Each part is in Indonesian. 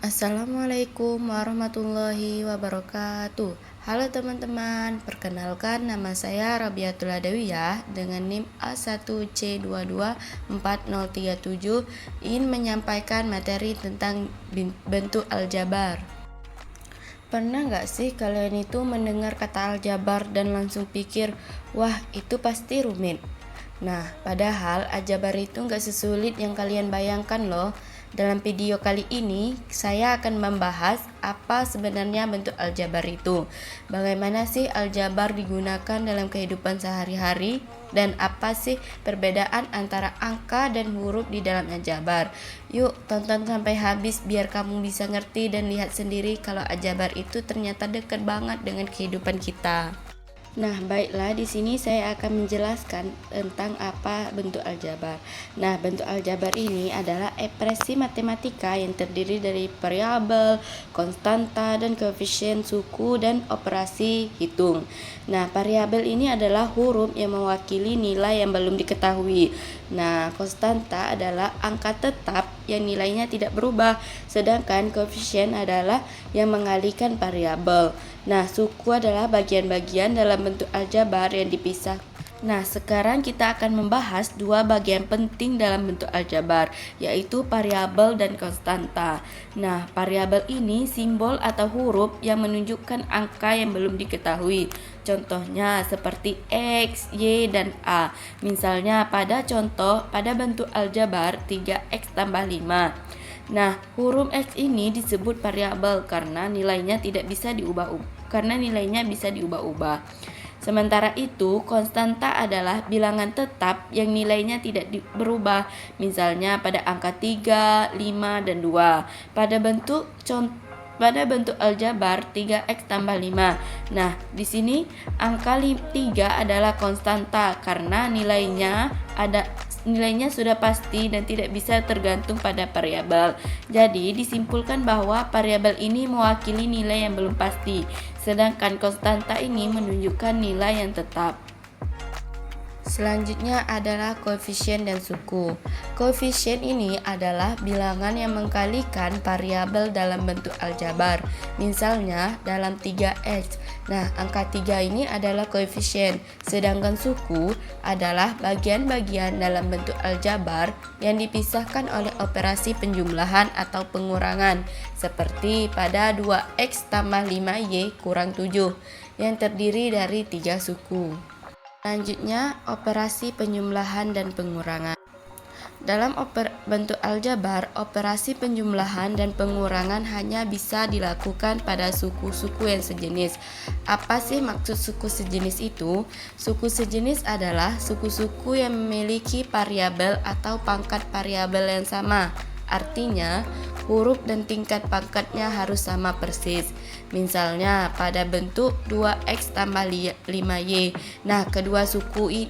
Assalamualaikum warahmatullahi wabarakatuh. Halo teman-teman, perkenalkan nama saya Rabiatul Adawiyah dengan NIM A1C224037 ingin menyampaikan materi tentang bentuk aljabar. Pernah nggak sih kalian itu mendengar kata aljabar dan langsung pikir, wah itu pasti rumit? Nah, padahal aljabar itu nggak sesulit yang kalian bayangkan loh. Dalam video kali ini, saya akan membahas apa sebenarnya bentuk aljabar itu. Bagaimana sih aljabar digunakan dalam kehidupan sehari-hari? Dan apa sih perbedaan antara angka dan huruf di dalam aljabar? Yuk, tonton sampai habis biar kamu bisa ngerti dan lihat sendiri kalau aljabar itu ternyata dekat banget dengan kehidupan kita. Nah, baiklah, di sini saya akan menjelaskan tentang apa bentuk aljabar. Nah, bentuk aljabar ini adalah ekspresi matematika yang terdiri dari variabel, konstanta, dan koefisien suku dan operasi hitung. Nah, variabel ini adalah huruf yang mewakili nilai yang belum diketahui. Nah, konstanta adalah angka tetap yang nilainya tidak berubah, sedangkan koefisien adalah yang mengalihkan variabel. Nah, suku adalah bagian-bagian dalam bentuk aljabar yang dipisah. Nah, sekarang kita akan membahas dua bagian penting dalam bentuk aljabar, yaitu variabel dan konstanta. Nah, variabel ini simbol atau huruf yang menunjukkan angka yang belum diketahui. Contohnya seperti X, Y, dan A. Misalnya pada bentuk aljabar 3X tambah 5. Nah, huruf X ini disebut variabel karena nilainya bisa diubah-ubah. Sementara itu, konstanta adalah bilangan tetap yang nilainya tidak berubah. Misalnya pada angka 3, 5, dan 2. Pada bentuk aljabar 3X tambah 5. Nah, di sini angka 3 adalah konstanta karena nilainya sudah pasti dan tidak bisa tergantung pada variabel. Jadi, disimpulkan bahwa variabel ini mewakili nilai yang belum pasti, sedangkan konstanta ini menunjukkan nilai yang tetap. Selanjutnya adalah koefisien dan suku. Koefisien ini adalah bilangan yang mengkalikan variabel dalam bentuk aljabar. Misalnya dalam 3X. Nah, angka 3 ini adalah koefisien, sedangkan suku adalah bagian-bagian dalam bentuk aljabar yang dipisahkan oleh operasi penjumlahan atau pengurangan, seperti pada 2X tambah 5Y kurang 7, yang terdiri dari 3 suku. Selanjutnya, operasi penjumlahan dan pengurangan. Dalam bentuk aljabar, operasi penjumlahan dan pengurangan hanya bisa dilakukan pada suku-suku yang sejenis. Apa sih maksud suku sejenis itu? Suku sejenis adalah suku-suku yang memiliki variabel atau pangkat variabel yang sama. Artinya, huruf dan tingkat pangkatnya harus sama persis. Misalnya pada bentuk 2X tambah 5Y. Nah, kedua suku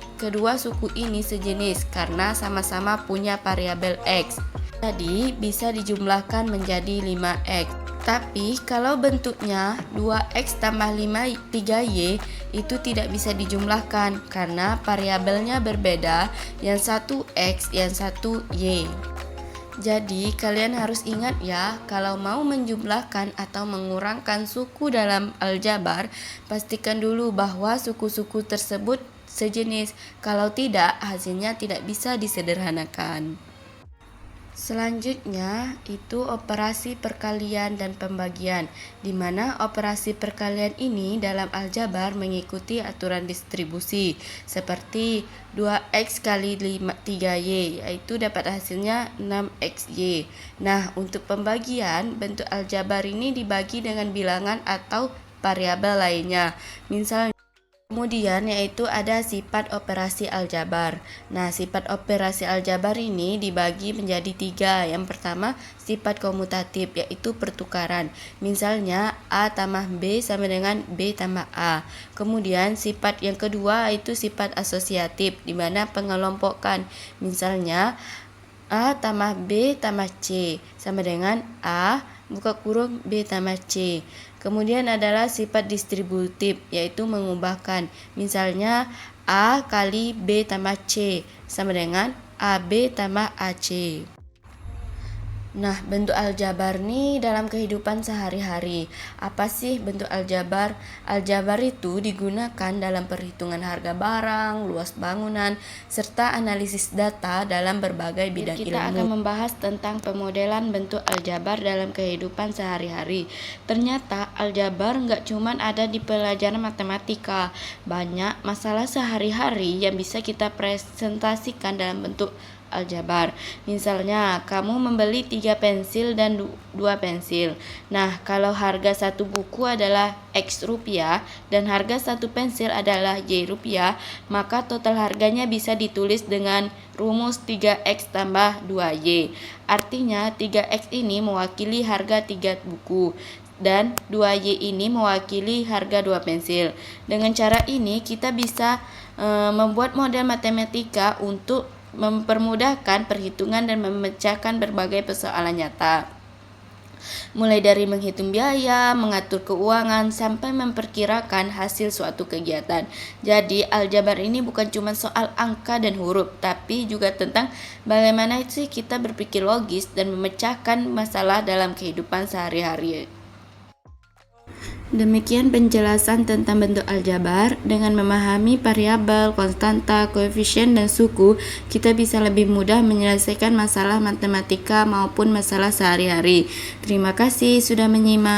ini sejenis karena sama-sama punya variabel X. Jadi, bisa dijumlahkan menjadi 5X. Tapi, kalau bentuknya 2X tambah 3Y itu tidak bisa dijumlahkan karena variabelnya berbeda, yang satu X, yang satu Y. Jadi, kalian harus ingat ya, kalau mau menjumlahkan atau mengurangkan suku dalam aljabar, pastikan dulu bahwa suku-suku tersebut sejenis. Kalau tidak, hasilnya tidak bisa disederhanakan. Selanjutnya itu operasi perkalian dan pembagian, di mana operasi perkalian ini dalam aljabar mengikuti aturan distribusi seperti 2X kali 3Y, yaitu dapat hasilnya 6XY. Nah, untuk pembagian, bentuk aljabar ini dibagi dengan bilangan atau variabel lainnya. Misalnya, kemudian yaitu ada sifat operasi aljabar. Nah, sifat operasi aljabar ini dibagi menjadi 3. Yang pertama, sifat komutatif, yaitu pertukaran. Misalnya, A tambah B sama dengan B tambah A. Kemudian, sifat yang kedua yaitu sifat asosiatif, di mana pengelompokan. Misalnya, A tambah B tambah C sama dengan A buka kurung B tambah C. Kemudian adalah sifat distributif, yaitu mengubahkan. Misalnya A kali B tambah C sama dengan AB tambah AC. Nah, bentuk aljabar nih dalam kehidupan sehari-hari. Apa sih bentuk aljabar? Aljabar itu digunakan dalam perhitungan harga barang, luas bangunan, serta analisis data dalam berbagai bidang ilmu. Kita akan membahas tentang pemodelan bentuk aljabar dalam kehidupan sehari-hari. Ternyata aljabar nggak cuma ada di pelajaran matematika. Banyak masalah sehari-hari yang bisa kita presentasikan dalam bentuk aljabar. Misalnya, kamu membeli 3 pensil dan 2 pensil. Nah, kalau harga satu buku adalah X rupiah dan harga satu pensil adalah Y rupiah, maka total harganya bisa ditulis dengan rumus 3X tambah 2Y. Artinya, 3X ini mewakili harga 3 buku dan 2Y ini mewakili harga 2 pensil. Dengan cara ini, kita bisa membuat model matematika untuk mempermudahkan perhitungan dan memecahkan berbagai persoalan nyata. Mulai dari menghitung biaya, mengatur keuangan, sampai memperkirakan hasil suatu kegiatan. Jadi, aljabar ini bukan cuma soal angka dan huruf, tapi juga tentang bagaimana sih kita berpikir logis dan memecahkan masalah dalam kehidupan sehari-hari. Demikian penjelasan tentang bentuk aljabar. Dengan memahami variabel, konstanta, koefisien, dan suku, kita bisa lebih mudah menyelesaikan masalah matematika maupun masalah sehari-hari. Terima kasih sudah menyimak.